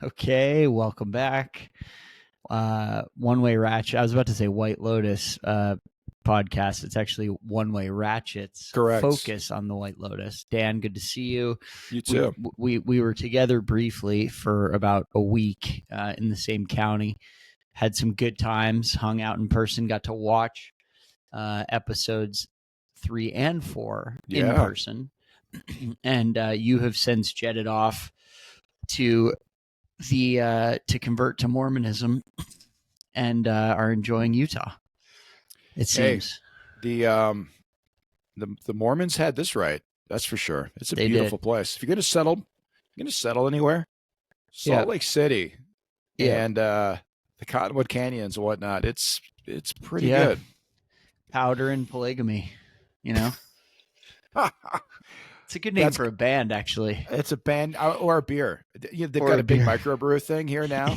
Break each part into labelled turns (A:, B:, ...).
A: Okay, welcome back. One Way Ratchet. I was about to say White Lotus podcast. It's actually One Way Ratchet's
B: Correct.
A: focus on the White Lotus. Dan, good to see you.
B: You too.
A: We were together briefly for about a week in the same county. Had some good times, hung out in person, got to watch episodes 3 and 4 in person. And you have since jetted off to to convert to Mormonism and are enjoying Utah. It seems.
B: Hey, the Mormons had this right. That's for sure. It's a beautiful place. If you're going to settle anywhere, Salt Lake City and the Cottonwood Canyons and whatnot. It's pretty good.
A: Powder and polygamy, you know. It's a good name for a band, actually.
B: It's a band or a beer. They've got a big microbrew thing here now.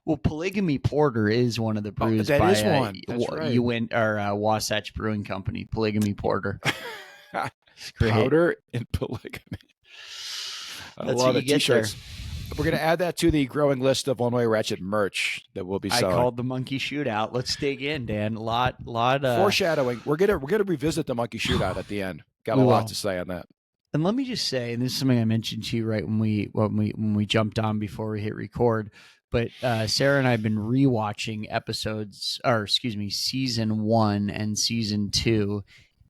A: Well, Polygamy Porter is one of the brews.
B: That is one. That's right.
A: You went our Wasatch Brewing Company, Polygamy Porter.
B: Powder and polygamy. I love it. T-shirts. We're going to add that to the growing list of One Way Ratchet merch that we'll be selling.
A: I called the Monkey Shootout. Let's dig in, Dan. A lot.
B: Foreshadowing. We're gonna revisit the Monkey Shootout at the end. Got a lot to say on that.
A: And let me just say, and this is something I mentioned to you right when we jumped on before we hit record. But Sarah and I have been rewatching season 1 and season 2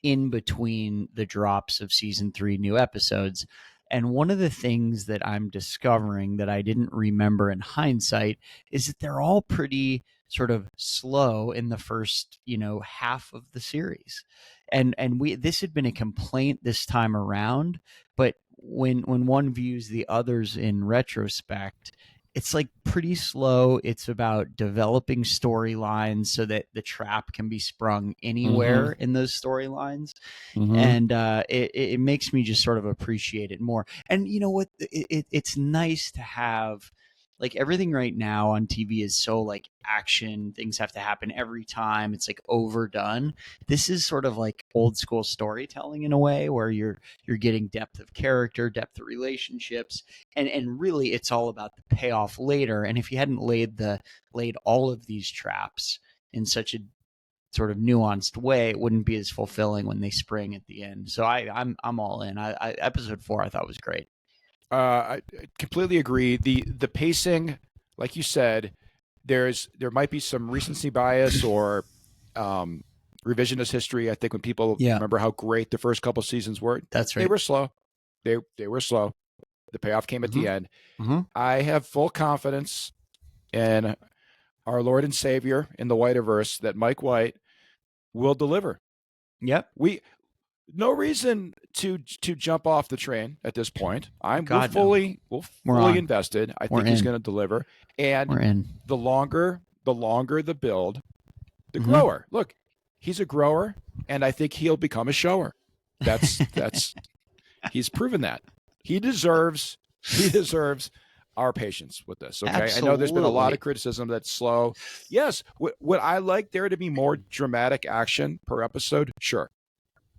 A: in between the drops of season 3 new episodes. And one of the things that I'm discovering that I didn't remember in hindsight is that they're all pretty sort of slow in the first, half of the series. And this had been a complaint this time around, but when one views the others in retrospect, it's like pretty slow. It's about developing storylines so that the trap can be sprung anywhere in those storylines. And it makes me just sort of appreciate it more. And you know what? It's nice to have, like, everything right now on TV is so like action. Things have to happen every time. It's like overdone. This is sort of like old school storytelling in a way where you're getting depth of character, depth of relationships, and really it's all about the payoff later. And if you hadn't laid all of these traps in such a sort of nuanced way, it wouldn't be as fulfilling when they spring at the end. So I'm all in. Episode 4 I thought was great.
B: I completely agree. The pacing, like you said, there might be some recency bias or revisionist history. I think when people remember how great the first couple seasons were,
A: that's right.
B: They were slow. They were slow. The payoff came at the end. I have full confidence in our Lord and Savior in the Whiteverse that Mike White will deliver.
A: Yep.
B: No reason to jump off the train at this point. We're fully invested. I think he's going to deliver. And
A: we're in.
B: The longer the build, the grower. Look, he's a grower, and I think he'll become a shower. That's he's proven that. He deserves our patience with this. Okay.
A: Absolutely.
B: I know there's been a lot of criticism that's slow. Yes. Would I like there to be more dramatic action per episode? Sure.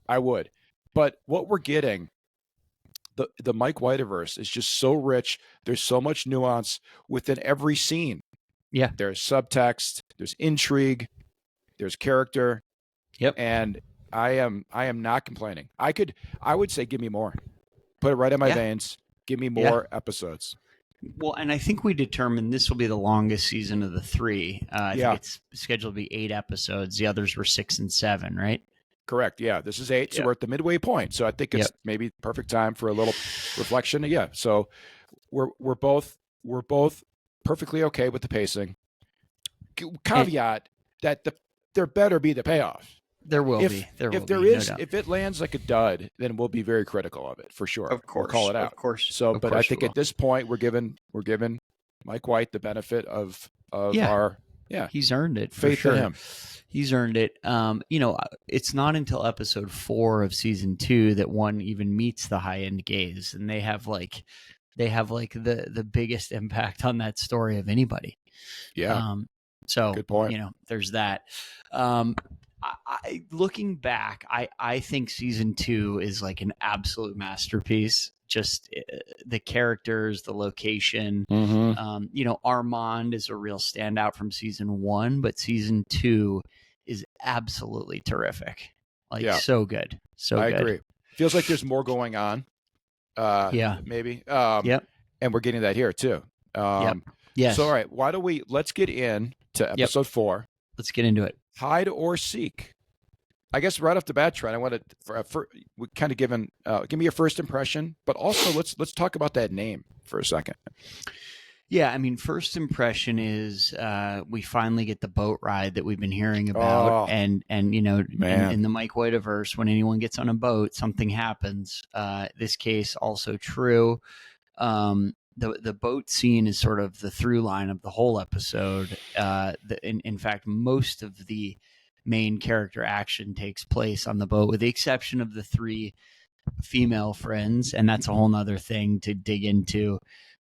B: I would. But what we're getting, the Mike Whiteverse is just so rich. There's so much nuance within every scene.
A: Yeah.
B: There's subtext, there's intrigue, there's character.
A: Yep.
B: And I am not complaining. I would say give me more. Put it right in my veins. Give me more episodes.
A: Well, and I think we determined this will be the longest season of the 3. I think it's scheduled to be 8 episodes. The others were 6 and 7, right?
B: Correct. Yeah. This is 8. So we're at the midway point. So I think it's maybe perfect time for a little reflection. Yeah. So we're both perfectly okay with the pacing. Caveat that there better be the payoff.
A: There will be.
B: If it lands like a dud, then we'll be very critical of it for sure.
A: Of course.
B: We'll call it out.
A: Of course.
B: So, but I think at this point we're giving Mike White the benefit of our
A: he's earned it.
B: Faith in him.
A: He's earned it. It's not until episode 4 of season 2 that one even meets the high end gaze, and they have the biggest impact on that story of anybody.
B: Yeah.
A: So
B: good point.
A: There's that. Looking back, I think season 2 is like an absolute masterpiece. just the characters, the location. Armand is a real standout from season 1, but season 2 is absolutely terrific. So good. So
B: I
A: good.
B: agree. Feels like there's more going on. Maybe.
A: Yep.
B: And we're getting that here too.
A: Yep. Yes.
B: So, all right, let's get into episode 4.
A: Let's get into it.
B: Hide or seek. I guess right off the bat, Trent, I want to we kind of give me your first impression, but also let's talk about that name for a second.
A: Yeah, I mean, first impression is we finally get the boat ride that we've been hearing about, and in the Mike Whiteverse, when anyone gets on a boat, something happens. This case also true. The boat scene is sort of the through line of the whole episode. In fact, most of the main character action takes place on the boat, with the exception of the 3 female friends, and that's a whole nother thing to dig into.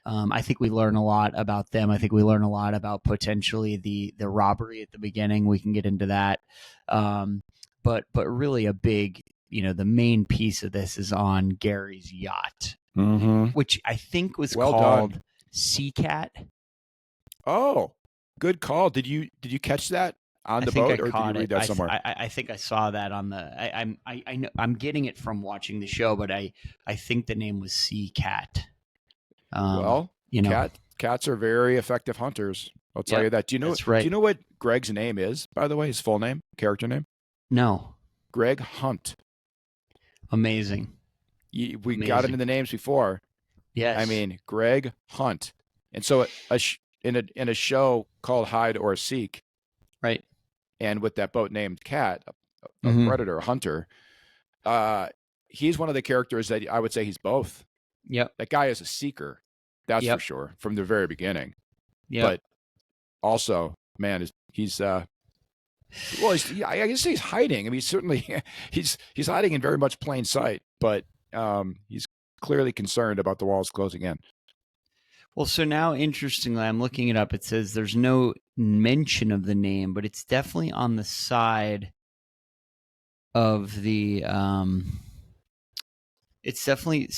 A: I think we learn a lot about them. I think we learn a lot about potentially the robbery at the beginning. We can get into that. But really a big, the main piece of this is on Gary's yacht, which I think was called Sea Cat.
B: Oh, good call. Did you catch that on the boat, or did you read that somewhere?
A: I think I saw that on the. I know I'm getting it from watching the show, but I think the name was Sea Cat.
B: Cats are very effective hunters. I'll tell you that. Do you know?
A: That's right.
B: Do you know what Greg's name is? By the way, his full name, character name.
A: No.
B: Greg Hunt.
A: Amazing.
B: We got into the names before.
A: Yes.
B: I mean, Greg Hunt, and so in a show called Hide or Seek,
A: right?
B: And with that boat named Cat, a predator, a hunter, he's one of the characters that I would say he's both.
A: Yep.
B: That guy is a seeker, that's for sure, from the very beginning.
A: Yeah.
B: But also, man, he's I guess he's hiding. I mean, certainly he's hiding in very much plain sight, but he's clearly concerned about the walls closing in.
A: Well, so now, interestingly, I'm looking it up. It says there's no mention of the name, but it's definitely on the side of the. It's definitely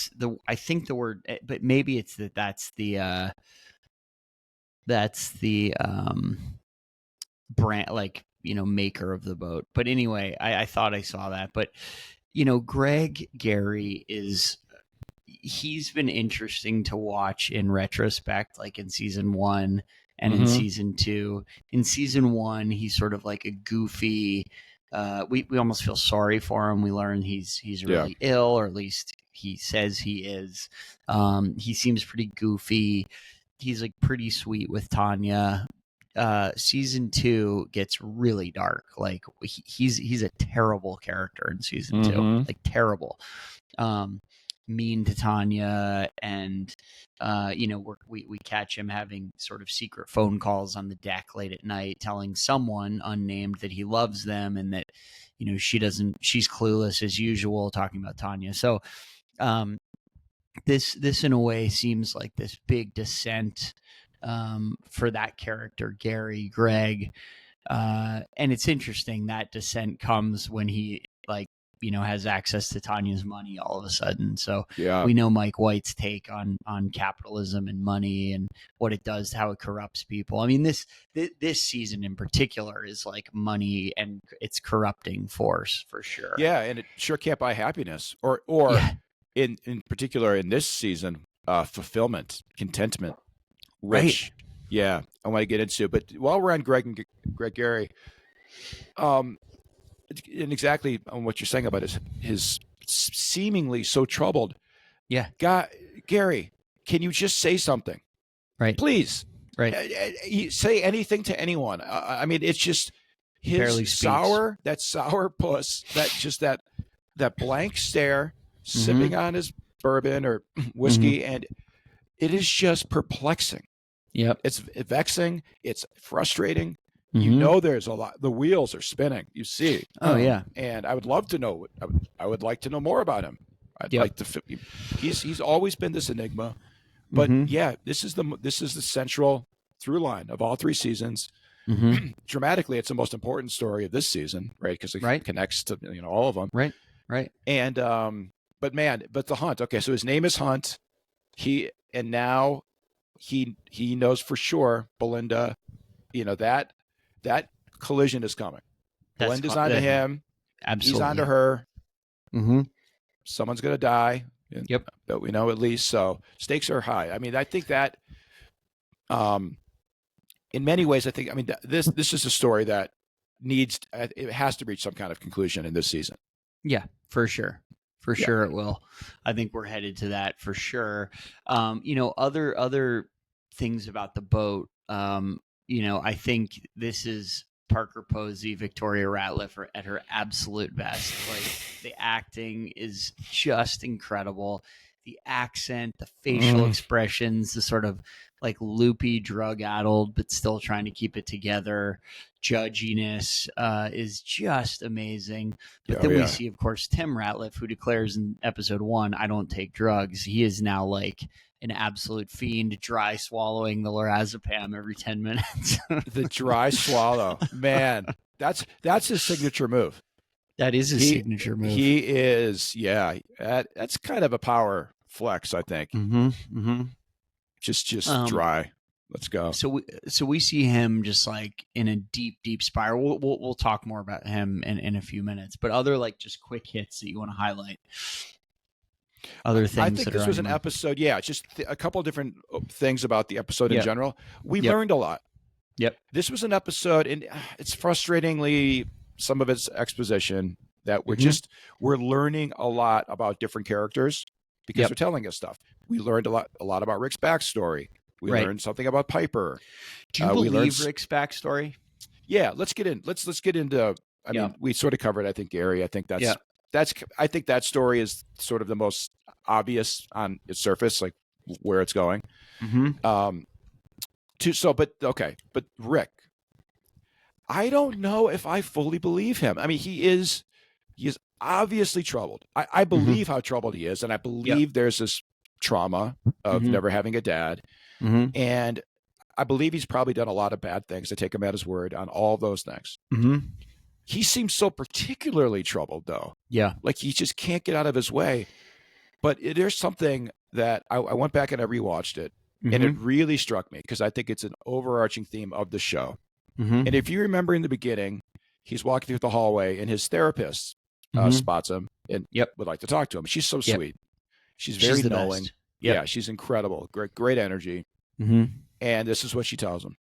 A: I think the word, but maybe it's that's the brand, maker of the boat. But anyway, I thought I saw that. But Greg Gary he's been interesting to watch in retrospect, like in season 1 and in season 2. In season 1, he's sort of like a goofy. We almost feel sorry for him. We learn he's really ill, or at least he says he is. He seems pretty goofy. He's like pretty sweet with Tanya. Season 2 gets really dark. Like he's a terrible character in season 2, like terrible. Mean to Tanya, and we catch him having sort of secret phone calls on the deck late at night, telling someone unnamed that he loves them, and that she's clueless as usual, talking about Tanya. So this in a way seems like this big descent for that character, Greg, and it's interesting that descent comes when he has access to Tanya's money all of a sudden. So we know Mike White's take on capitalism and money and what it does, how it corrupts people. I mean, this season in particular is like money and its corrupting force for sure.
B: Yeah, and it sure can't buy happiness, or in particular in this season, fulfillment, contentment, which I want to get into. But while we're on Greg Gary, and exactly on what you're saying about his seemingly so troubled.
A: Yeah.
B: Gary, can you just say something?
A: Right.
B: Please.
A: Right.
B: Say anything to anyone. I mean, it's just his sour puss, that blank stare, sipping on his bourbon or whiskey, and it is just perplexing.
A: Yep.
B: It's vexing. It's frustrating. There's a lot. The wheels are spinning. You see. And I would love to know. I would like to know more about him. I'd like to. He's always been this enigma, but this is the central through line of all 3 seasons. Dramatically, it's the most important story of this season, right? Because it connects to all of them.
A: Right.
B: And but the Hunt. Okay, so his name is Hunt. Now he knows for sure Belinda. That collision is coming.
A: That's
B: Belinda's onto him. He's onto
A: absolutely.
B: her.
A: Mm-hmm.
B: Someone's going to die.
A: Yep.
B: That we know at least. So stakes are high. I mean, I think that in many ways, this is a story that it has to reach some kind of conclusion in this season.
A: Yeah, for sure. For
B: Yeah.
A: sure it will. I think we're headed to that for sure. Other things about the boat. I think this is Parker Posey, Victoria Ratliff at her absolute best. Like the acting is just incredible. The accent, the facial expressions, the sort of like loopy, drug addled, but still trying to keep it together. Judginess is just amazing. But then we see, of course, Tim Ratliff, who declares in episode 1, "I don't take drugs." He is now like an absolute fiend, dry swallowing the lorazepam every 10 minutes.
B: The dry swallow, man, that's his signature move.
A: That is his signature move.
B: He is, yeah. That's kind of a power flex, I think.
A: Mm-hmm, mm-hmm.
B: Just dry. Let's go.
A: So we see him just like in a deep spiral. We'll talk more about him in a few minutes. But other like just quick hits that you want to highlight. Other things.
B: I think this was an episode. Yeah, just a couple of different things about the episode in general. We learned a lot.
A: Yep.
B: This was an episode, and it's frustratingly some of its exposition that we're learning a lot about different characters because they're telling us stuff. We learned a lot about Rick's backstory. We learned something about Piper.
A: Do you believe Rick's backstory?
B: Yeah, let's get in. Let's get into. I mean, we sort of covered. I think Gary. I think that's. I think that story is sort of the most obvious on its surface, like where it's going.
A: Mm-hmm.
B: But Rick, I don't know if I fully believe him. I mean, he is obviously troubled. I believe how troubled he is, and I believe there's this trauma of never having a dad, and I believe he's probably done a lot of bad things. I take him at his word on all those things. He seems so particularly troubled, though.
A: Yeah,
B: like he just can't get out of his way. But there's something that I went back and I rewatched it, and it really struck me because I think it's an overarching theme of the show. And if you remember in the beginning, he's walking through the hallway, and his therapist spots him and would like to talk to him. She's so sweet. She's very knowing. Yeah, she's incredible. Great energy. And this is what she tells him.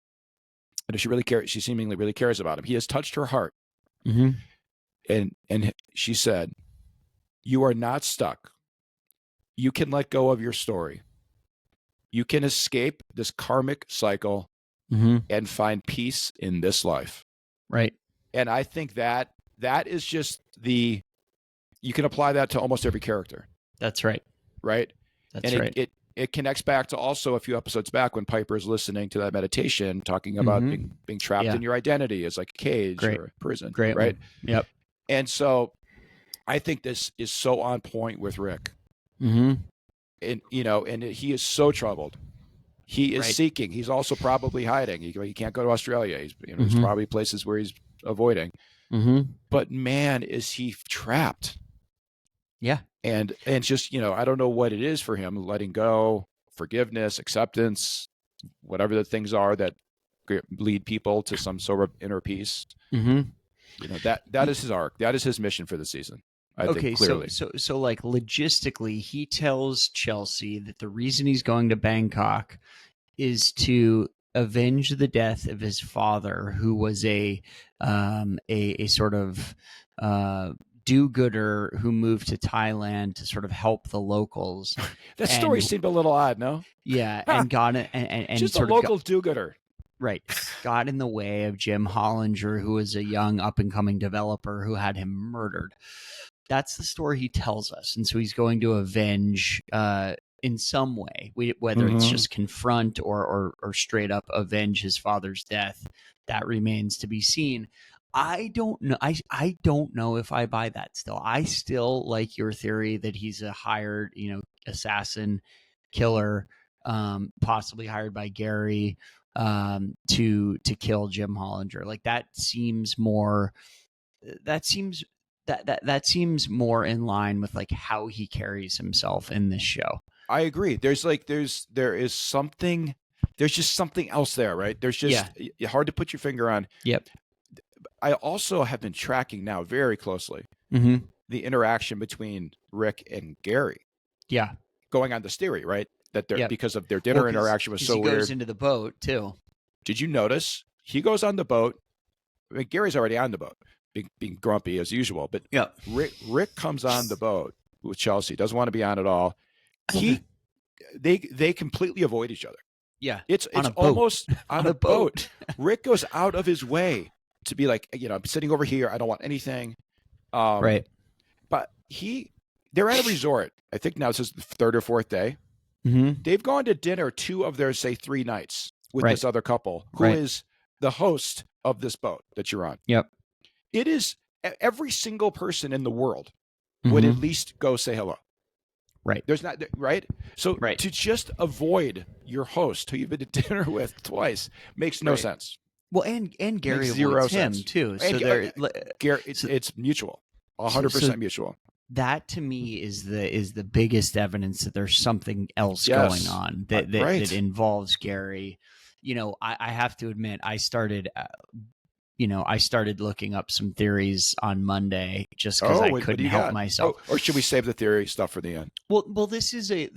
B: And she seemingly really cares about him. He has touched her heart. And she said, "You are not stuck. You can let go of your story. You can escape this karmic cycle and find peace in this life."
A: Right.
B: And I think that is just you can apply that to almost every character.
A: That's right.
B: Right.
A: That's right.
B: It connects back to also a few episodes back when Piper is listening to that meditation, talking about being trapped in your identity as like a cage or a prison.
A: Great.
B: Right.
A: Yep.
B: And so I think this is so on point with Rick. And and he is so troubled. He is seeking. He's also probably hiding. He can't go to Australia. He's there's probably places where he's avoiding. But man, is he trapped.
A: Yeah.
B: And just, I don't know what it is for him, letting go, forgiveness, acceptance, whatever the things are that lead people to some sort of inner peace. That is his arc. That is his mission for the season. I think clearly.
A: So like logistically, he tells Chelsea that the reason he's going to Bangkok is to avenge the death of his father, who was a sort of do-gooder who moved to Thailand to sort of help the locals.
B: That story seemed a little odd, no?
A: Yeah, and got it, and
B: just
A: sort
B: a local do-gooder.
A: Right. Got in the way of Jim Hollinger, who was a young up-and-coming developer who had him murdered. That's the story he tells us. And so he's going to avenge in some way, whether it's just confront or straight up avenge his father's death. That remains to be seen. I don't know. I don't know if I buy that still. I still like your theory that he's a hired, assassin, killer, possibly hired by Gary to kill Jim Hollinger. Like that seems that seems more in line with like how he carries himself in this show.
B: I agree. There is something. There's just something else there, right? There's just hard to put your finger on.
A: Yep.
B: I also have been tracking now very closely the interaction between Rick and Gary.
A: Yeah.
B: Going on this theory, right? That they're because of their dinner interaction was so
A: he
B: weird.
A: Goes into the boat too.
B: Did you notice he goes on the boat? I mean, Gary's already on the boat, being grumpy as usual. But Rick comes on the boat with Chelsea. Doesn't want to be on at all. They completely avoid each other.
A: Yeah,
B: it's almost on a boat. Rick goes out of his way to be like, I'm sitting over here. I don't want anything.
A: Right.
B: But they're at a resort. I think now this is the third or fourth day.
A: Mm-hmm.
B: They've gone to dinner 2 of their, say, 3 nights with this other couple who is the host of this boat that you're on.
A: Yep.
B: It is every single person in the world would at least go say hello.
A: Right.
B: There's not, right? So to just avoid your host who you've been to dinner with twice makes no sense.
A: Well, and Gary
B: avoids
A: him too. So
B: Gary, it's mutual, 100% mutual.
A: That to me is the biggest evidence that there's something else going on that involves Gary. I have to admit, I started looking up some theories on Monday just because I couldn't help myself.
B: Or should we save the theory stuff for the end?
A: Well, this is a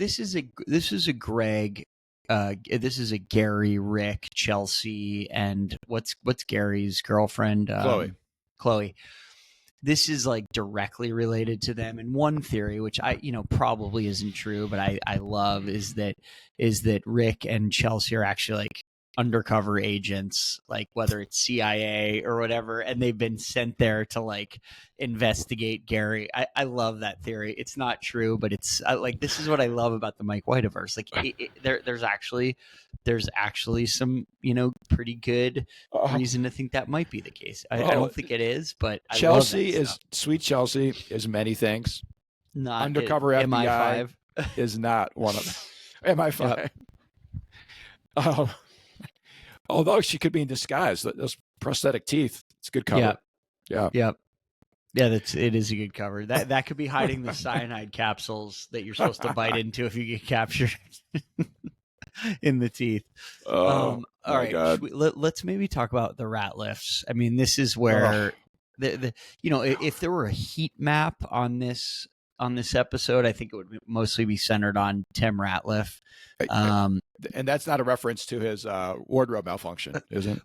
A: Greg. This is a Gary, Rick, Chelsea, and what's Gary's girlfriend? Chloe. This is like directly related to them. And one theory, which I probably isn't true, but I love is that Rick and Chelsea are actually like undercover agents, like whether it's CIA or whatever, and they've been sent there to like investigate Gary. I love that theory. It's not true, but it's like, this is what I love about the Mike Whiteverse. Like there's actually some pretty good reason to think that might be the case. I don't think it is, but
B: Chelsea is sweet. Chelsea is many things.
A: Not
B: undercover FBI MI5 is not one of them. MI5. Yep. Although she could be in disguise, those prosthetic teeth, it's a good cover. Yeah.
A: It is a good cover. That could be hiding the cyanide capsules that you're supposed to bite into if you get captured in the teeth. All right, let's maybe talk about the rat lifts. I mean, this is where if there were a heat map on this episode, I think it would mostly be centered on Tim Ratliff.
B: And that's not a reference to his wardrobe malfunction, is it?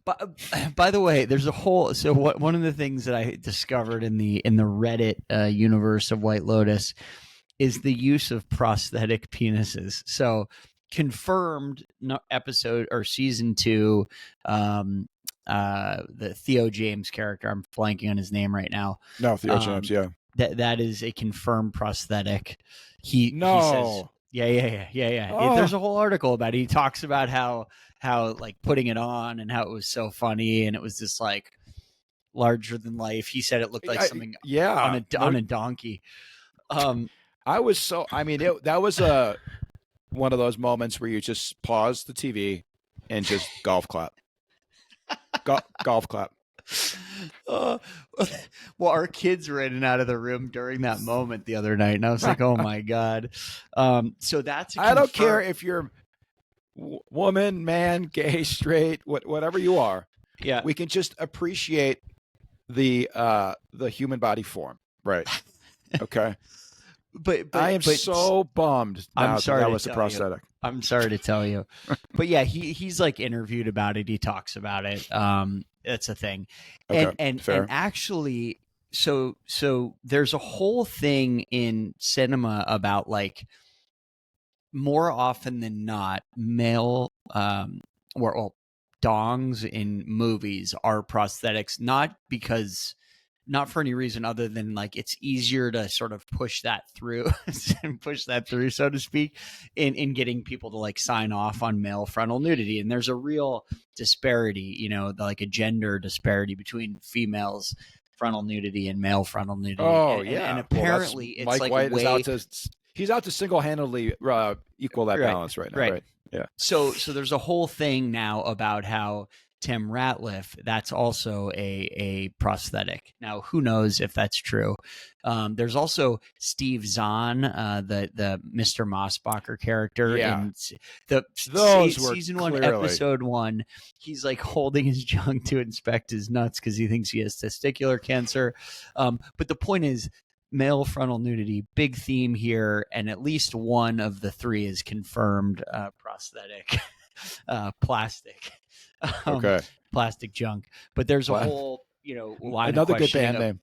A: By the way, there's a whole. So one of the things that I discovered in the Reddit universe of White Lotus is the use of prosthetic penises. So confirmed episode or season 2, the Theo James character. I'm blanking on his name right now.
B: No, Theo James. Yeah.
A: That is a confirmed prosthetic. He says, yeah. Oh. There's a whole article about it. He talks about how like putting it on and how it was so funny, and it was this like larger than life. He said it looked like something on a donkey.
B: That was one of those moments where you just pause the TV and just golf clap. Golf clap.
A: Well, our kids were in and out of the room during that moment the other night, and I was like, "Oh my god!" So that's
B: I don't care if you're woman, man, gay, straight, whatever you are.
A: Yeah,
B: we can just appreciate the human body form, right? Okay. But I am so bummed.
A: I'm sorry.
B: That was a prosthetic.
A: I'm sorry to tell you, but yeah, he's like interviewed about it. He talks about it. That's a thing.
B: Okay,
A: and actually, so there's a whole thing in cinema about like more often than not, male dongs in movies are prosthetics, not for any reason other than like it's easier to sort of push that through, so to speak, in getting people to like sign off on male frontal nudity. And there's a real disparity, like a gender disparity between females' frontal nudity and male frontal nudity. And apparently it's
B: Mike
A: like
B: White he's out to single-handedly equal that balance right now. Right. Yeah.
A: So there's a whole thing now about how Tim Ratliff, that's also a prosthetic. Now, who knows if that's true? There's also Steve Zahn, the Mr. Mossbacher character in the
B: those were
A: season 1,
B: clearly
A: episode 1. He's like holding his junk to inspect his nuts because he thinks he has testicular cancer. But the point is, male frontal nudity, big theme here, and at least one of the 3 is confirmed prosthetic, plastic.
B: okay.
A: Plastic junk. But there's a whole, line
B: Another
A: of
B: good
A: questioning.
B: band name.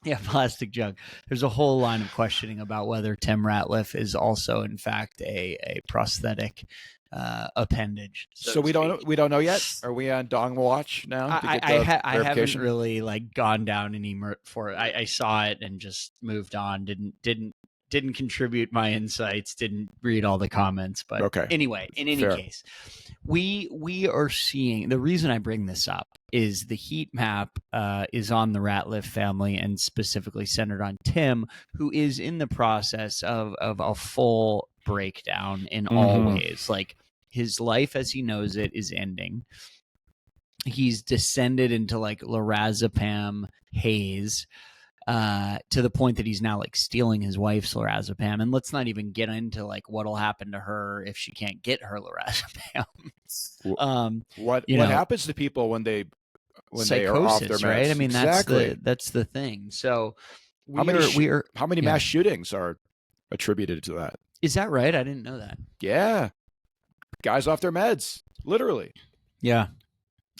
A: Yeah, plastic junk. There's a whole line of questioning about whether Tim Ratliff is also, in fact, a prosthetic appendage.
B: So we don't know yet. Are we on Dong Watch now?
A: I haven't really like gone down any for it. I saw it and just moved on. Didn't contribute my insights. Didn't read all the comments. But
B: okay.
A: Anyway, in any case, we are seeing, the reason I bring this up is the heat map is on the Ratliff family and specifically centered on Tim, who is in the process of a full breakdown in all ways. Like, his life as he knows it is ending. He's descended into like lorazepam haze, to the point that he's now like stealing his wife's lorazepam. And let's not even get into like what'll happen to her if she can't get her lorazepam.
B: What happens to people when they are off their meds?
A: Right? I mean,
B: exactly.
A: that's the thing. So
B: how many mass shootings are attributed to that?
A: Is that right? I didn't know that.
B: Yeah, guys off their meds, literally.
A: Yeah.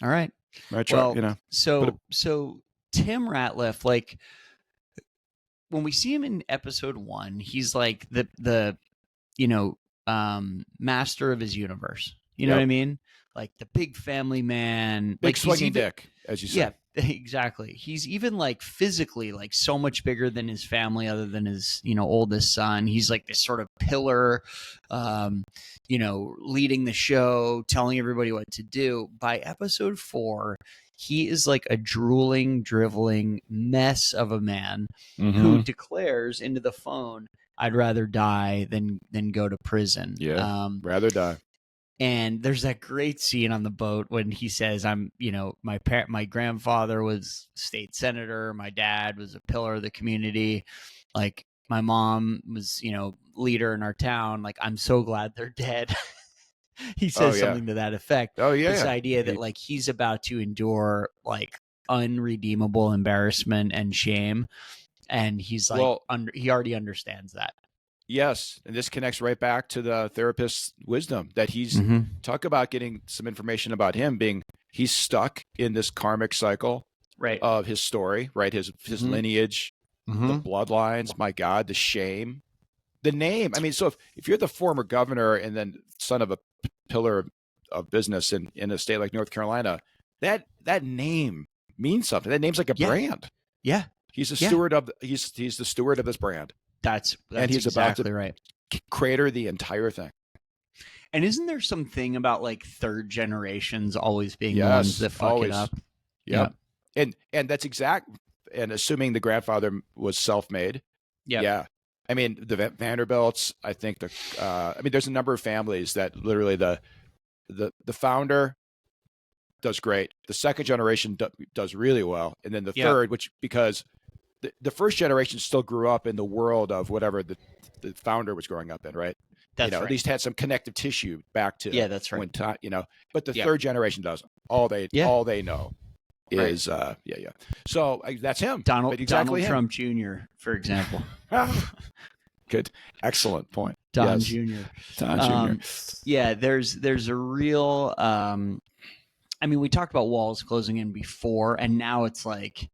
A: All right.
B: Well,
A: so Tim Ratliff, like, when we see him in episode 1, he's like the master of his universe. You know what I mean? Like the big family man,
B: big swinging dick, as you say.
A: Yeah, exactly. He's even like physically like so much bigger than his family, other than his oldest son. He's like this sort of pillar, leading the show, telling everybody what to do. By episode 4, he is like a drooling, driveling mess of a man who declares into the phone, "I'd rather die than go to prison."
B: Yeah, rather die.
A: And there's that great scene on the boat when he says, my grandfather was state senator. My dad was a pillar of the community. Like, my mom was, leader in our town. Like, I'm so glad they're dead. He says something to that effect. This idea that like he's about to endure like unredeemable embarrassment and shame. And he's like, he already understands that.
B: Yes, and this connects right back to the therapist's wisdom that he's talk about getting some information about him being he's stuck in this karmic cycle of his story, right? His lineage, the bloodlines, my God, the shame, the name. I mean, so if you're the former governor and then son of a pillar of business in a state like North Carolina, that name means something. That name's like a brand.
A: Yeah.
B: He's a steward of he's the steward of this brand.
A: That's
B: and he's
A: exactly
B: about to
A: right.
B: Crater the entire thing.
A: And isn't there something about like third generations always being the ones that fuck it up?
B: Yeah. And that's exact. And assuming the grandfather was self-made. Yeah. I mean, the Vanderbilts, I think there's a number of families that literally the founder does great. The second generation does really well. And then the third, which because the first generation still grew up in the world of whatever the founder was growing up in, right?
A: That's right.
B: At least had some connective tissue back to
A: that's right.
B: when time, but the third generation doesn't. All they know is So that's him.
A: Donald Trump Jr., for example.
B: Good, excellent point.
A: Don Jr. Yeah, there's a real. I mean, we talked about walls closing in before, and now it's like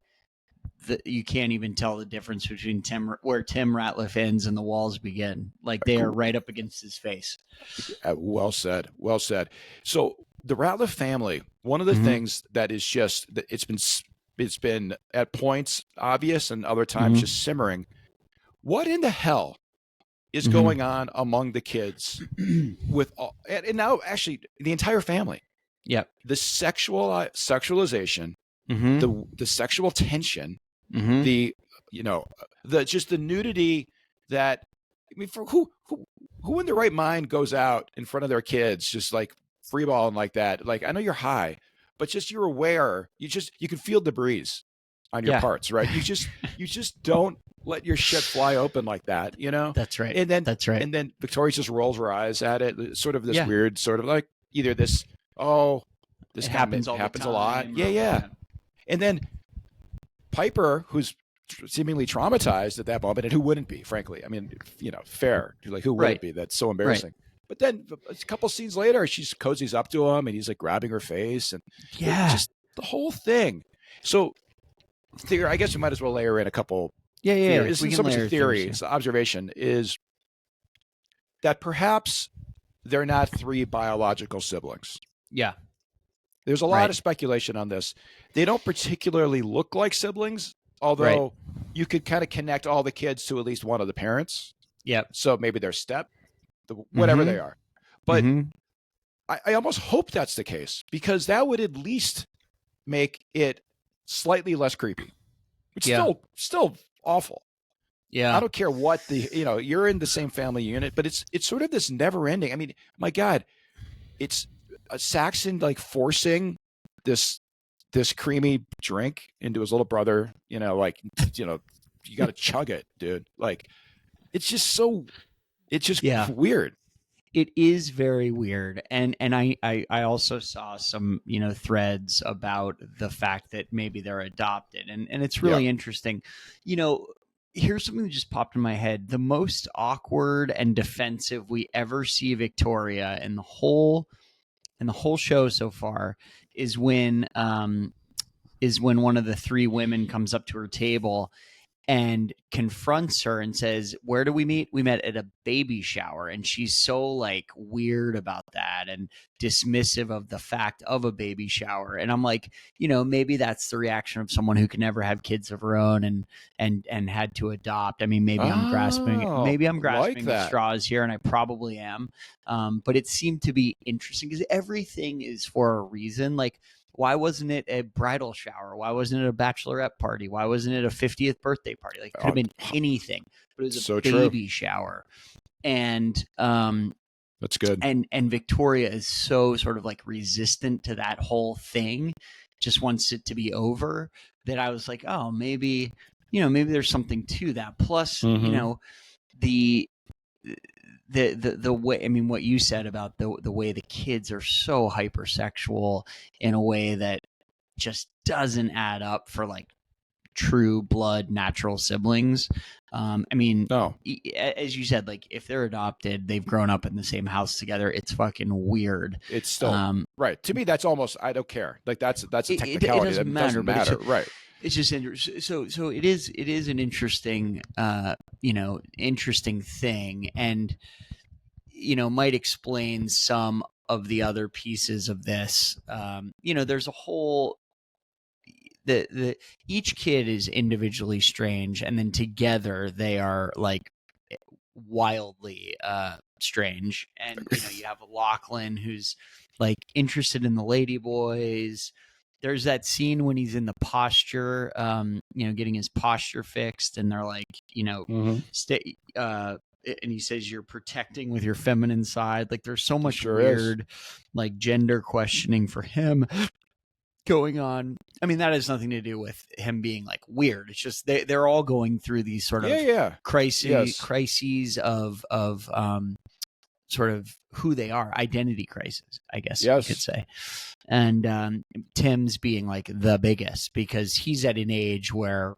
A: you can't even tell the difference between where Tim Ratliff ends and the walls begin. Like, they are right up against his face.
B: Well said. Well said. So the Ratliff family, one of the things that is just it's been at points obvious and other times just simmering. What in the hell is going on among the kids with and now actually the entire family?
A: Yep.
B: The sexualization, the sexual tension, the nudity that, I mean, for who in their right mind goes out in front of their kids just like freeballing like that? Like, I know you're high, but just you're aware. You can feel the breeze on your
A: Yeah.
B: parts, right? You just don't let your shit fly open like that, you know?
A: That's right.
B: And then
A: That's right.
B: and then Victoria just rolls her eyes at it, sort of this
A: Yeah.
B: weird, sort of like either this, oh, this
A: It
B: kind
A: happens
B: of
A: all the
B: happens a lot.
A: time.
B: Yeah. And then Piper, who's seemingly traumatized at that moment, and who wouldn't be, frankly? I mean, fair. Like, who wouldn't
A: Right.
B: be? That's so embarrassing. But then a couple scenes later, she cozies up to him, and he's like grabbing her face, and just the whole thing. So, I guess we might as well layer in a couple.
A: Yeah.
B: Theories. Isn't so much a theory. It's the observation is that perhaps they're not 3 biological siblings.
A: Yeah.
B: There's a lot of speculation on this. They don't particularly look like siblings, although you could kind of connect all the kids to at least one of the parents.
A: Yep.
B: So maybe they're whatever they are. But I almost hope that's the case, because that would at least make it slightly less creepy. It's still awful.
A: Yeah.
B: I don't care what you're in the same family unit, but it's sort of this never ending. I mean, my God, it's Saxon like forcing this creamy drink into his little brother, you got to chug it, dude. Like, it's just weird.
A: It is very weird. And I also saw some, threads about the fact that maybe they're adopted. And it's really interesting. Here's something that just popped in my head. The most awkward and defensive we ever see Victoria in the whole show so far is when one of the 3 women comes up to her table and confronts her and says, "Where do we meet? We met at a baby shower." And she's so like weird about that and dismissive of the fact of a baby shower. And I'm like, maybe that's the reaction of someone who can never have kids of her own and had to adopt. I mean, maybe I'm grasping at straws here, and I probably am. But it seemed to be interesting because everything is for a reason. Like, why wasn't it a bridal shower? Why wasn't it a bachelorette party? Why wasn't it a 50th birthday party? Like, it could have been anything, but it was a baby shower. And
B: that's good.
A: And Victoria is so sort of like resistant to that whole thing, just wants it to be over, that I was like, oh, maybe there's something to that. Plus, the way, I mean, what you said about the way the kids are so hypersexual in a way that just doesn't add up for like true blood natural siblings. I mean, as you said, like, if they're adopted, they've grown up in the same house together, it's fucking weird.
B: It's still right to me. That's almost, I don't care. Like, that's a technicality.
A: It doesn't matter.
B: Right.
A: It's just interesting. So it is an interesting, interesting thing, and might explain some of the other pieces of this. There's a whole each kid is individually strange, and then together they are like wildly strange. And you have Lachlan, who's like interested in the lady boys. There's that scene when he's in the posture, getting his posture fixed, and they're like, stay. And he says, "You're protecting with your feminine side." Like, there's so much weird, like, gender questioning for him going on. I mean, that has nothing to do with him being like weird. It's just they're all going through these sort of crises of sort of who they are, identity crisis, I guess you could say. And Tim's being like the biggest, because he's at an age where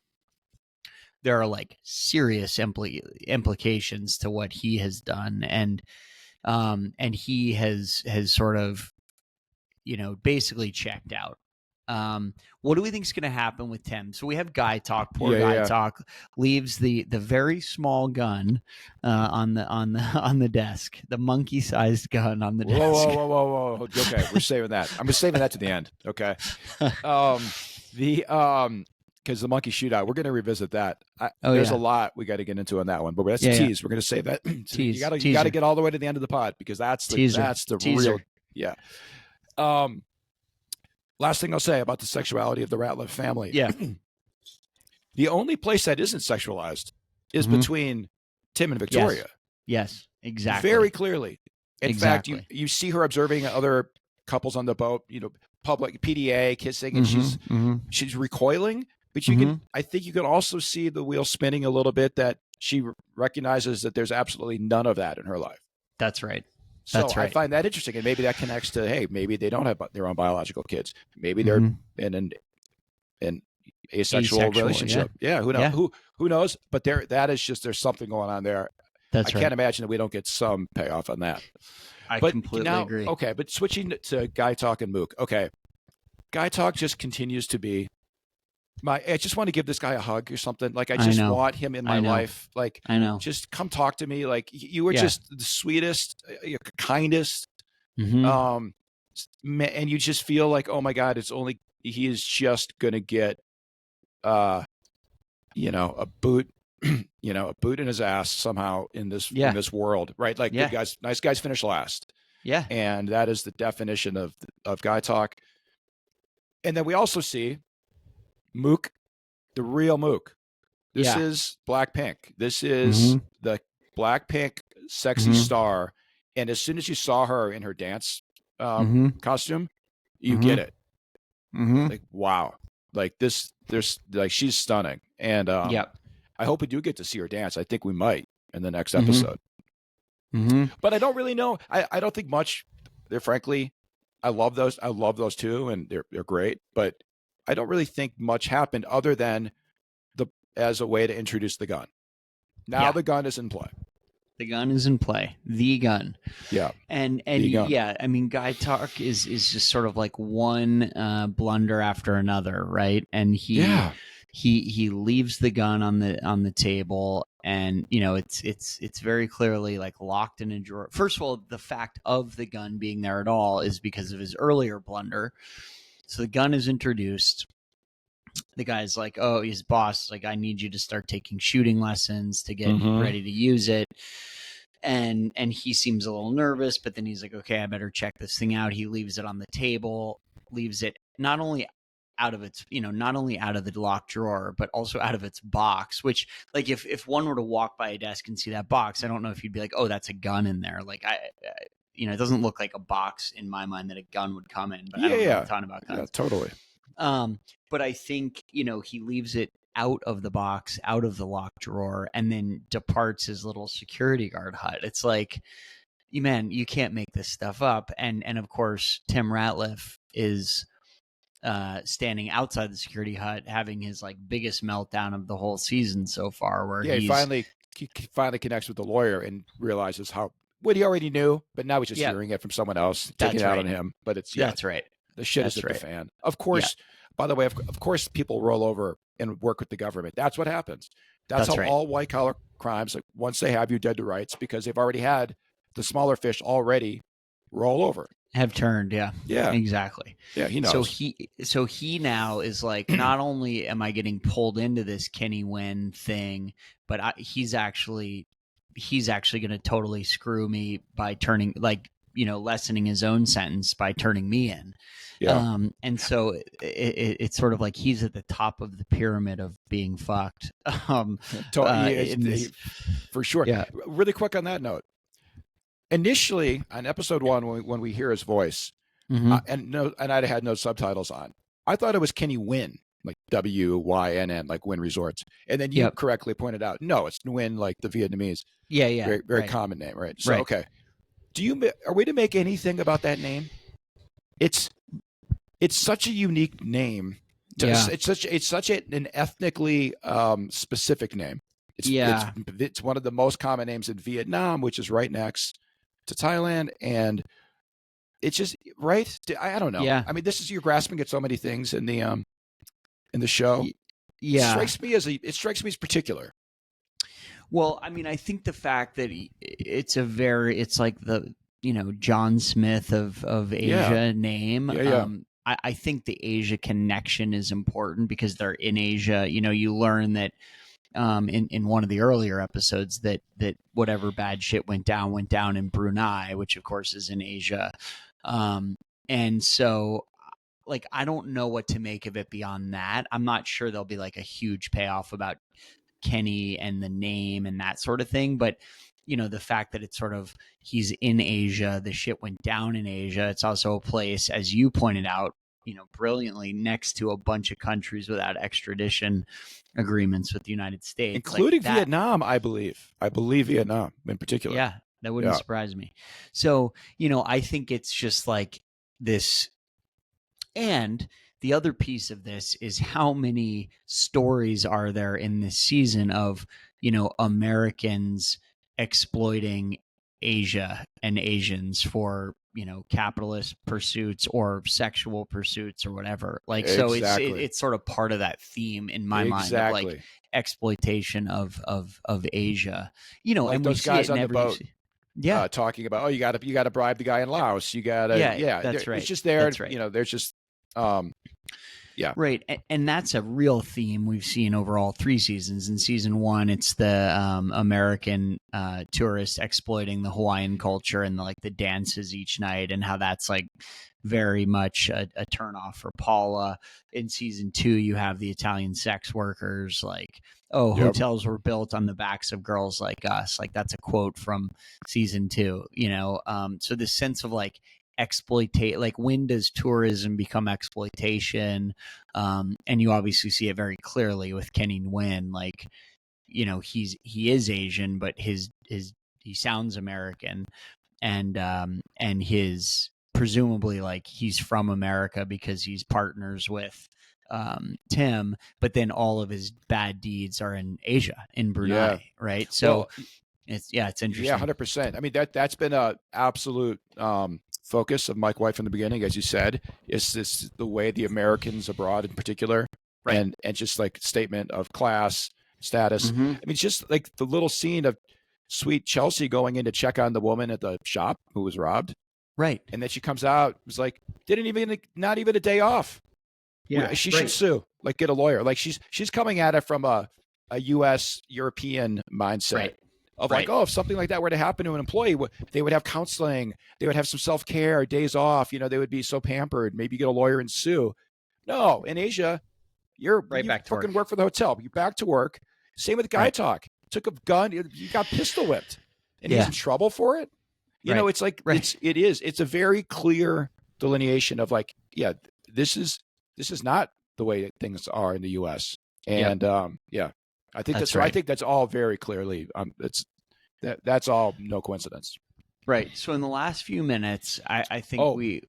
A: there are like serious implications to what he has done, and he has sort of basically checked out. What do we think is going to happen with Tim? So we have Guy Talk. Guy Talk leaves the very small gun on the desk, the monkey-sized gun on the desk.
B: Whoa. Okay, we're saving that. I'm saving that to the end. Okay. Because the monkey shootout, we're going to revisit that. There's a lot we got to get into on that one, but that's a tease. We're going to save that. You got to get all the way to the end of the pod, because that's the
A: teaser.
B: Real. Last thing I'll say about the sexuality of the Ratliff family.
A: Yeah.
B: The only place that isn't sexualized is between Tim and Victoria.
A: Yes, exactly.
B: Very clearly. In fact, you see her observing other couples on the boat, public PDA kissing, and she's recoiling. But I think you can also see the wheel spinning a little bit, that she recognizes that there's absolutely none of that in her life.
A: That's right.
B: So I find that interesting, and maybe that connects to, hey, maybe they don't have their own biological kids. Maybe they're in an asexual relationship. Yeah, who knows? Yeah. Who knows? But there's something going on there. I can't imagine that we don't get some payoff on that.
A: I completely agree.
B: Okay, but switching to Guy Talk and Mook. Okay, Guy Talk just continues to be I just want to give this guy a hug or something. Like, I just want him in my life. Like,
A: I know.
B: Just come talk to me. Like, you were just the sweetest, kindest. And you just feel like, oh my God, he is just going to get, a boot, a boot in his ass somehow in this world, right? Like, good guys, nice guys finish last.
A: Yeah.
B: And that is the definition of Guy Talk. And then we also see Mook, the real Mook. This is Blackpink. This is the Blackpink sexy star. And as soon as you saw her in her dance costume, you get it. Like, wow. Like, she's stunning. And I hope we do get to see her dance. I think we might in the next episode. But I don't really know. I don't think much. They're frankly, I love those two, and they're great. But I don't really think much happened other than as a way to introduce the gun. Now the gun is in play.
A: The gun is in play. The gun.
B: Yeah.
A: And I mean, Guy Talk is just sort of like one blunder after another, right? And he leaves the gun on the table, and it's very clearly like locked in a drawer. First of all, the fact of the gun being there at all is because of his earlier blunder. So the gun is introduced. The guy's like, oh, his boss, like, I need you to start taking shooting lessons to get ready to use it. And he seems a little nervous, but then he's like, okay, I better check this thing out. He leaves it on the table, leaves it not only out of the locked drawer, but also out of its box, which, like, if one were to walk by a desk and see that box, I don't know if you'd be like, oh, that's a gun in there. Like, it doesn't look like a box in my mind that a gun would come in, but I don't know a ton about guns.
B: Yeah, totally.
A: But I think, he leaves it out of the box, out of the locked drawer, and then departs his little security guard hut. It's like, man, you can't make this stuff up. And of course, Tim Ratliff is standing outside the security hut, having his like biggest meltdown of the whole season so far, where he
B: finally connects with the lawyer and realizes what he already knew, but now he's just hearing it from someone else, taking it out on him. But that's right. The shit is at the fan. Of course, by the way, of course, people roll over and work with the government. That's what happens. That's how all white collar crimes, like, once they have you dead to rights, because they've already had the smaller fish already roll over.
A: Have turned, yeah, exactly.
B: Yeah, he knows.
A: So he now is like, not only am I getting pulled into this Kenny Wynn thing, but he's actually going to totally screw me by turning, like, lessening his own sentence by turning me in.
B: Yeah.
A: And so it's sort of like he's at the top of the pyramid of being fucked.
B: For sure.
A: Yeah.
B: Really quick on that note. Initially, on episode 1, when we hear his voice, and I had no subtitles on, I thought it was Kenny Wynn, like Wynn, like Wynn Resorts. And then you correctly pointed out, no, it's Nguyen, like the Vietnamese.
A: Yeah.
B: Very, very common name, right? So, okay. Are we to make anything about that name? It's such a unique name. It's such an ethnically specific name. It's one of the most common names in Vietnam, which is right next to Thailand, and it's just right. I don't know.
A: Yeah.
B: I mean, you're grasping at so many things in the show.
A: Yeah.
B: It strikes me as particular.
A: Well, I mean, I think the fact that it's like the John Smith of Asia name.
B: Yeah.
A: I think the Asia connection is important because they're in Asia. You learn that in one of the earlier episodes that whatever bad shit went down in Brunei, which of course is in Asia. And so, like, I don't know what to make of it beyond that. I'm not sure there'll be like a huge payoff about Kenny and the name and that sort of thing, but the fact that it's sort of, he's in Asia, the shit went down in Asia. It's also a place, as you pointed out, brilliantly next to a bunch of countries without extradition agreements with the United States, like
B: including
A: that.
B: Vietnam, I believe. I believe Vietnam in particular.
A: Yeah, that wouldn't
B: Yeah.
A: surprise me. So, I think it's just like this. And the other piece of this is how many stories are there in this season of, Americans exploiting Asia and Asians for, capitalist pursuits or sexual pursuits or whatever. Like, so
B: Exactly.
A: it's sort of part of that theme in my mind of like
B: Exactly.
A: exploitation of Asia,
B: Like
A: and we
B: those
A: see it
B: guys
A: in
B: on the
A: every.
B: boat
A: Yeah.
B: talking about, oh, you gotta bribe the guy in Laos. You gotta,
A: Yeah, that's
B: it's
A: right.
B: just there.
A: That's right.
B: There's just, um, yeah,
A: Right. And that's a real theme we've seen over all three seasons. In season one, it's the American tourists exploiting the Hawaiian culture and the dances each night, and how that's like very much a turnoff for Paula. In season two, you have the Italian sex workers, like, oh,
B: Yep.
A: hotels were built on the backs of girls like us. Like, that's a quote from season two, so this sense of like exploitate, like, when does tourism become exploitation? And you obviously see it very clearly with Kenny Nguyen. Like, he is Asian, but he sounds American, and his presumably, like, he's from America because he's partners with Tim, but then all of his bad deeds are in Asia, in Brunei,
B: yeah.
A: right? So
B: Well,
A: it's
B: yeah,
A: interesting.
B: 100%. I mean, that's been a absolute focus of Mike White from the beginning, as you said, is this the way the Americans abroad in particular,
A: Right.
B: and just like statement of class status.
A: Mm-hmm.
B: I mean, just like the little scene of sweet Chelsea going in to check on the woman at the shop who was robbed,
A: Right.
B: and then she comes out, it was like not even a day off.
A: Yeah.
B: She
A: right.
B: should sue, like get a lawyer. Like she's coming at it from a U.S. European mindset.
A: Right.
B: Of
A: Right.
B: like, oh, if something like that were to happen to an employee, they would have counseling, they would have some self-care, days off, they would be so pampered, maybe get a lawyer and sue. No, in Asia, you
A: back to
B: fucking
A: work.
B: work for the hotel. You're back to work. Same with Guy
A: Right.
B: Talk. Took a gun, you got pistol whipped, and
A: Yeah.
B: he's in trouble for it.
A: Right.
B: It's like
A: Right.
B: it's a very clear delineation of like, yeah, this is not the way things are in the U.S. And yeah, I think
A: That's
B: I
A: right.
B: think that's all very clearly. That's all no coincidence.
A: Right. So in the last few minutes, I think
B: Oh,
A: we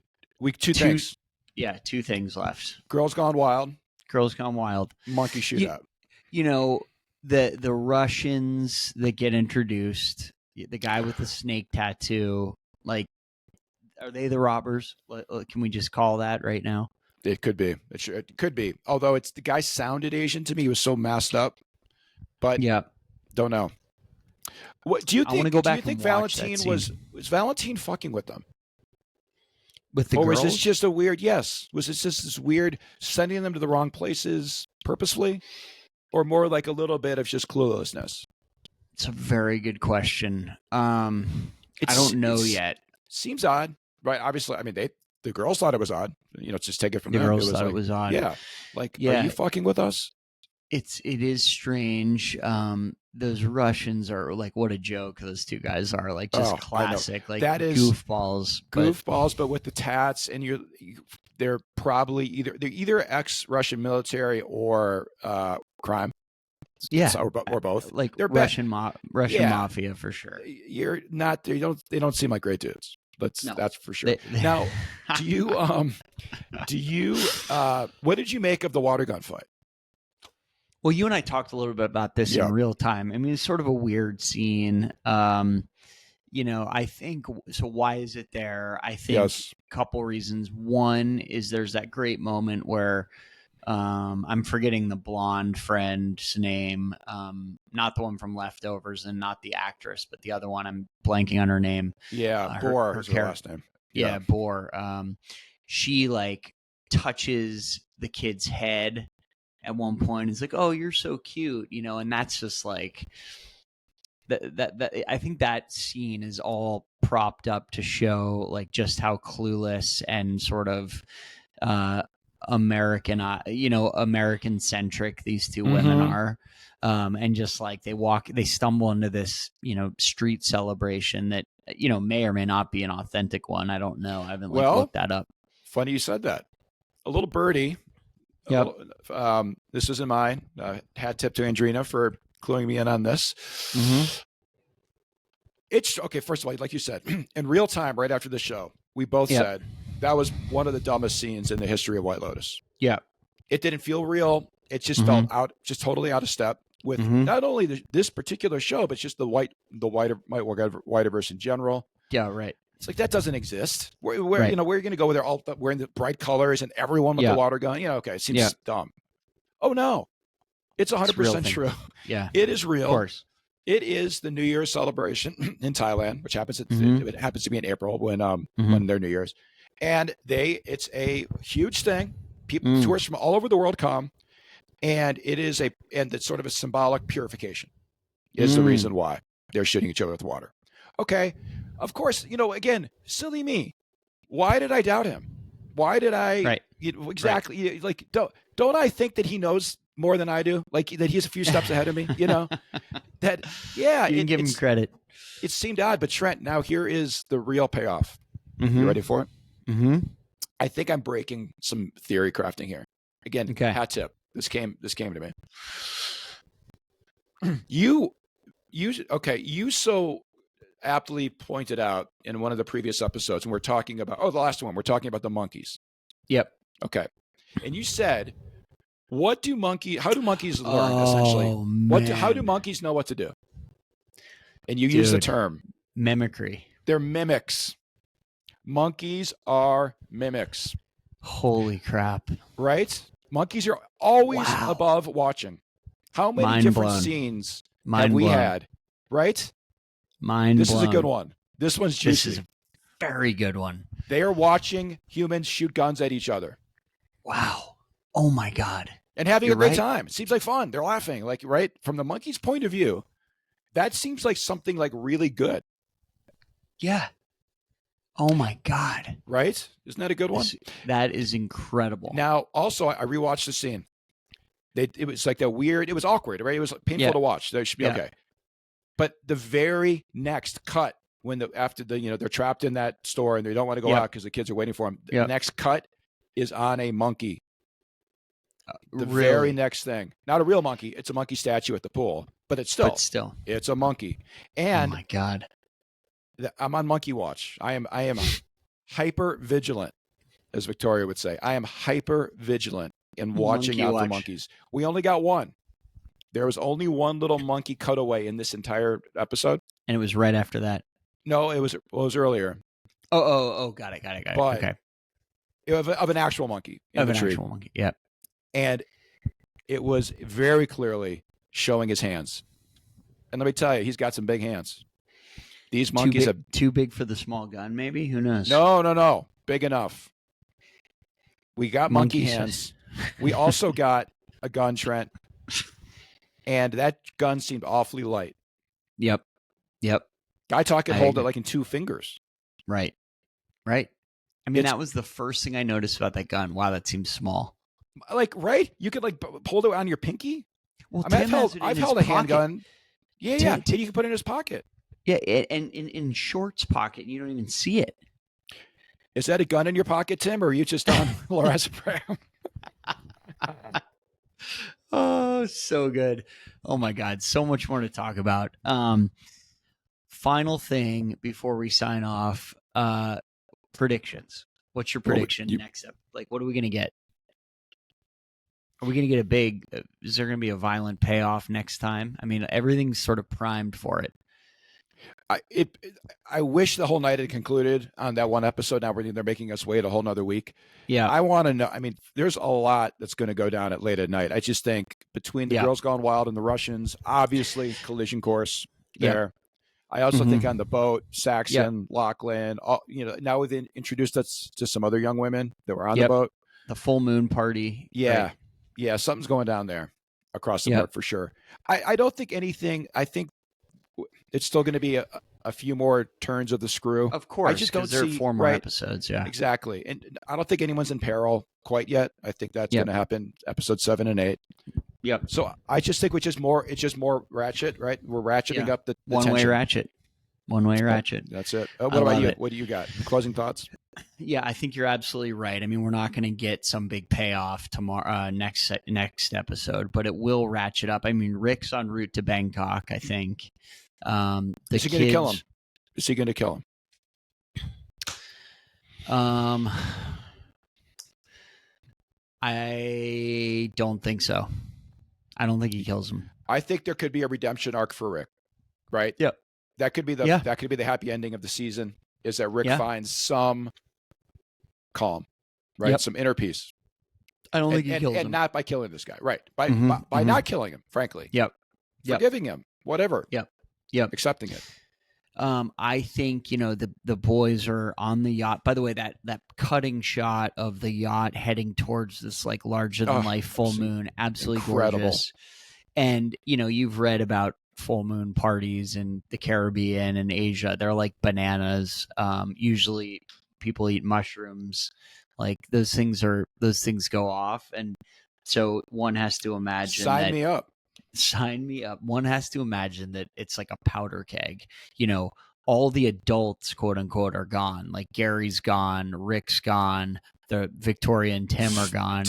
B: two things.
A: Yeah, two things left.
B: Girls Gone Wild,
A: Girls Gone Wild,
B: monkey shootout.
A: The Russians that get introduced, the guy with the snake tattoo, like, are they the robbers? Can we just call that right now?
B: It could be. It could be. Although the guy sounded Asian to me. He was so masked up. But
A: yeah,
B: don't know. What do you think?
A: I want to go back.
B: Do you think
A: and watch
B: Valentine
A: that
B: was Valentine fucking with them?
A: with the
B: or
A: girls?
B: was this just a weird? Yes. Was this just this weird sending them to the wrong places purposefully, or more like a little bit of just cluelessness?
A: It's a very good question. I don't know yet.
B: Seems odd, right? Obviously, I mean, the girls thought it was odd. Just take it from
A: The
B: them.
A: girls thought
B: like,
A: it was odd.
B: Yeah, like,
A: Yeah.
B: are you fucking with us?
A: It is strange. Those Russians are like, what a joke those two guys are. Like, just classic, like,
B: that is
A: goofballs.
B: But with the tats, and they're probably either ex-Russian military or crime.
A: Yeah,
B: or both.
A: Like,
B: they're
A: Russian mafia for sure.
B: You're not. They don't seem like great dudes. That's for sure. Now, do you what did you make of the water gun fight?
A: Well, you and I talked a little bit about this in real time. I mean, it's sort of a weird scene. I think so. Why is it there? I think a couple reasons. One is there's that great moment where I'm forgetting the blonde friend's name, not the one from Leftovers and not the actress, but the other one. I'm blanking on her name.
B: Yeah, Boar is her last name.
A: Yeah, Boar. She like touches the kid's head at one point. It's like, oh, you're so cute, and that's just like that. I think that scene is all propped up to show like just how clueless and sort of American centric these two women are. And just like they stumble into this, street celebration that, may or may not be an authentic one. I don't know. I haven't looked that up.
B: Funny you said that. a little birdie.
A: Yep.
B: This isn't mine. Hat tip to Andrina for cluing me in on this.
A: Mm-hmm.
B: It's okay. First of all, like you said, in real time, right after the show, we both
A: Yep.
B: said that was one of the dumbest scenes in the history of White Lotus.
A: Yeah.
B: It didn't feel real. It just
A: Mm-hmm.
B: felt just totally out of step with
A: Mm-hmm.
B: not only this particular show, but just the Whiteverse in general.
A: Yeah, right.
B: It's like that doesn't exist. Where
A: Right.
B: where are you going to go where they're all wearing the bright colors and everyone with
A: Yeah.
B: the water gun? Okay, it seems
A: Yeah.
B: dumb. Oh no, it's 100%
A: thing.
B: true.
A: Yeah.
B: It is real.
A: Of course.
B: It is the New Year's celebration in Thailand, which happens
A: Mhm.
B: it happens to be in April when
A: Mhm.
B: their New Year's, and it's a huge thing. People
A: Mm.
B: tourists from all over the world come, and it's sort of a symbolic purification is the reason why they're shooting each other with water. Okay, of course, again, silly me. Why did I doubt him? Why did I?
A: Right.
B: Exactly. Right. Like, don't I think that he knows more than I do? Like that he's a few steps ahead of me. That yeah.
A: You can give him credit.
B: It seemed odd, but Trent, now here is the real payoff.
A: Mm-hmm.
B: You ready for it?
A: Mm-hmm.
B: I think I'm breaking some theory crafting here. Again,
A: Okay.
B: hat tip. This came to me. You so aptly pointed out in one of the previous episodes, and we're talking about the last one. We're talking about the monkeys.
A: Yep.
B: Okay. And you said, how do monkeys learn essentially? How do monkeys know what to do? And you use the term
A: mimicry.
B: They're mimics. Monkeys are mimics.
A: Holy crap.
B: Right? Monkeys are always above watching. How many different scenes have we had? Right? This is a good one. This one's juicy.
A: This is a very good one.
B: They are watching humans shoot guns at each other.
A: Wow. Oh my God.
B: And having a great time. It seems like fun. They're laughing. Like, right? From the monkey's point of view, that seems like something like really good.
A: Yeah. Oh my God.
B: Right? Isn't that a good one?
A: That is incredible.
B: Now, also, I rewatched the scene. It was like that weird, it was awkward, right? It was painful to watch. They should be okay. But the very next cut, when they're trapped in that store and they don't want to go out because the kids are waiting for them. The next cut is on a monkey. The very next thing, not a real monkey. It's a monkey statue at the pool, but it's still, it's a monkey. And
A: oh my God,
B: I'm on monkey watch. I am hyper vigilant, as Victoria would say. I am hyper vigilant in watching out for monkeys. We only got one. There was only one little monkey cutaway in this entire episode,
A: and it was right after that.
B: No, it was earlier.
A: Oh, got it.
B: But
A: okay,
B: of an actual monkey in the tree.
A: Actual monkey. Yep.
B: And it was very clearly showing his hands. And let me tell you, he's got some big hands. These monkeys have
A: too big for the small gun, maybe? Who knows?
B: No. Big enough. We got monkey hands. We also got a gun, Trent. And that gun seemed awfully light.
A: Yep.
B: Guy talk could hold it like in 2 fingers.
A: Right. I mean, that was the first thing I noticed about that gun. Wow, that seems small.
B: Like, right? You could like hold it on your pinky.
A: Well,
B: I mean, I've held a handgun. Yeah. And you can put it in his pocket.
A: Yeah, and in shorts pocket, you don't even see it.
B: Is that a gun in your pocket, Tim, or are you just on lorazepam?
A: Oh, so good. Oh my God, so much more to talk about. Final thing before we sign off, predictions. What's your prediction next up? Like, what are we going to get? Are we going to get a big, is there going to be a violent payoff next time? I mean, everything's sort of primed for it.
B: I wish the whole night had concluded on that one episode. Now they're making us wait a whole nother week.
A: Yeah.
B: I want to know. I mean, there's a lot that's going to go down at late at night. I just think between the Girls Gone Wild and the Russians, obviously collision course there. I also think on the boat, Saxon, Lachlan, now we've introduced us to some other young women that were on the boat.
A: The full moon party.
B: Yeah.
A: Right?
B: Yeah. Something's going down there across the board for sure. I don't think anything, I think it's still going to be a few more turns of the screw.
A: Of course.
B: I just don't
A: see 4 more episodes. Yeah,
B: exactly. And I don't think anyone's in peril quite yet. I think that's going to happen episode 7 and 8.
A: Yep.
B: So I just think it's just more ratchet, right? We're ratcheting up the
A: one-way
B: tension.
A: ratchet. One-way ratchet.
B: That's it. What
A: I
B: about
A: love
B: you?
A: it.
B: What do you got? Closing thoughts?
A: Yeah, I think you're absolutely right. I mean, we're not going to get some big payoff tomorrow, next episode, but it will ratchet up. I mean, Rick's en route to Bangkok, I think. The
B: Is he going to kill him?
A: kids,
B: Is he going to kill him?
A: I don't think so. I don't think he kills him.
B: I think there could be a redemption arc for Rick, right?
A: Yep.
B: That could be the happy ending of the season, is that Rick finds some calm, right?
A: Yep.
B: Some inner peace.
A: I don't think he kills him.
B: And not by killing this guy, right? By not killing him, frankly.
A: Yep.
B: Forgiving him, whatever.
A: Yep.
B: Accepting it.
A: I think, the boys are on the yacht. By the way, that cutting shot of the yacht heading towards this like larger than life full moon, absolutely
B: incredible.
A: Gorgeous. And, you've read about full moon parties in the Caribbean and Asia. They're like bananas. Usually people eat mushrooms. Like those things go off. And so one has to imagine
B: Sign me up.
A: Sign me up. One has to imagine that it's like a powder keg. All the adults, quote unquote, are gone. Like Gary's gone, Rick's gone, the Victoria and Tim are gone.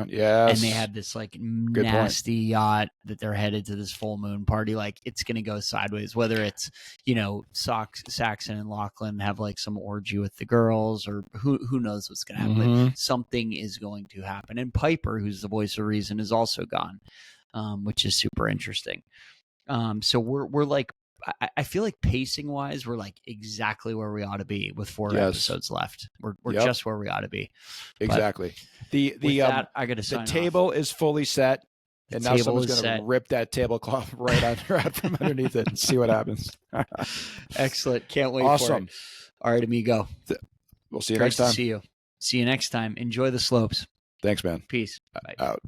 B: Yes.
A: And they have this like nasty yacht that they're headed to this full moon party. Like it's gonna go sideways. Whether it's Saxon and Lachlan have like some orgy with the girls, or who knows what's gonna happen.
B: Mm-hmm.
A: But something is going to happen. And Piper, who's the voice of reason, is also gone. Which is super interesting. So we're like, I feel like pacing wise, we're like exactly where we ought to be with 4 episodes left. We're just where we ought to be.
B: Exactly.
A: But that, I got to sign
B: the table
A: off.
B: Is fully set, and now someone's going to rip that tablecloth right out from underneath it and see what happens.
A: Excellent. Can't wait.
B: Awesome.
A: For it. All right, amigo.
B: We'll see you next time.
A: See you next time. Enjoy the slopes.
B: Thanks, man.
A: Peace. Bye.
B: Out.